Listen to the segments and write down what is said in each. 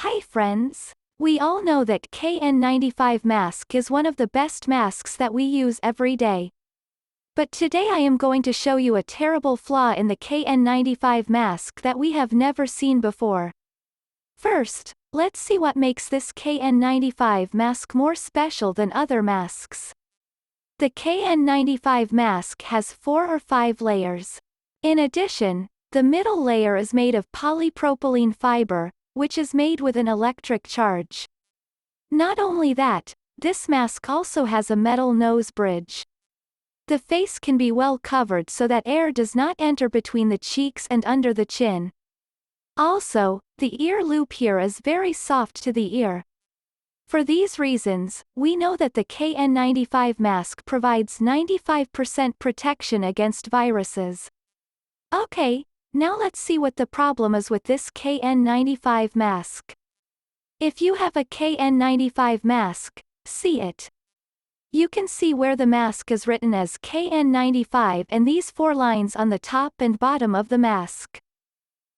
Hi friends! We all know that KN95 mask is one of the best masks that we use every day. But today I am going to show you a terrible flaw in the KN95 mask that we have never seen before. First, let's see what makes this KN95 mask more special than other masks. The KN95 mask has 4 or 5 layers. In addition, the middle layer is made of polypropylene fiber, which is made with an electric charge. Not only that, this mask also has a metal nose bridge. The face can be well covered so that air does not enter between the cheeks and under the chin. Also, the ear loop here is very soft to the ear. For these reasons, we know that the KN95 mask provides 95% protection against viruses. Okay, now let's see what the problem is with this KN95 mask. If you have a KN95 mask, see it. You can see where the mask is written as KN95 and these 4 lines on the top and bottom of the mask.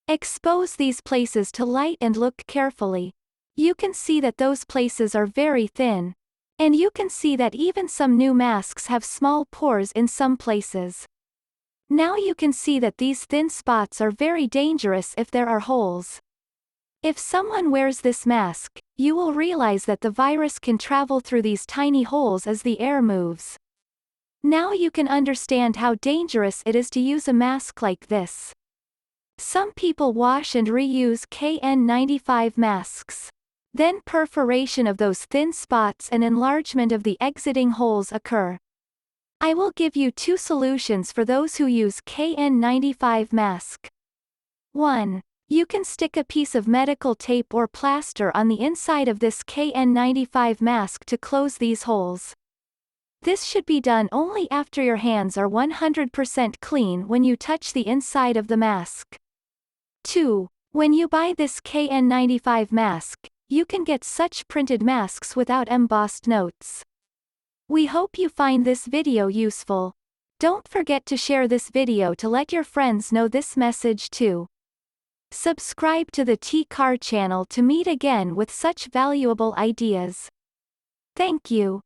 Expose these places to light and look carefully. You can see that those places are very thin. And you can see that even some new masks have small pores in some places. Now you can see that these thin spots are very dangerous if there are holes. If someone wears this mask, you will realize that the virus can travel through these tiny holes as the air moves. Now you can understand how dangerous it is to use a mask like this. Some people wash and reuse KN95 masks. Then perforation of those thin spots and enlargement of the exiting holes occur. I will give you 2 solutions for those who use KN95 mask. 1. You can stick a piece of medical tape or plaster on the inside of this KN95 mask to close these holes. This should be done only after your hands are 100% clean when you touch the inside of the mask. 2. When you buy this KN95 mask, you can get such printed masks without embossed notes. We hope you find this video useful. Don't forget to share this video to let your friends know this message too. Subscribe to the TCAR channel to meet again with such valuable ideas. Thank you.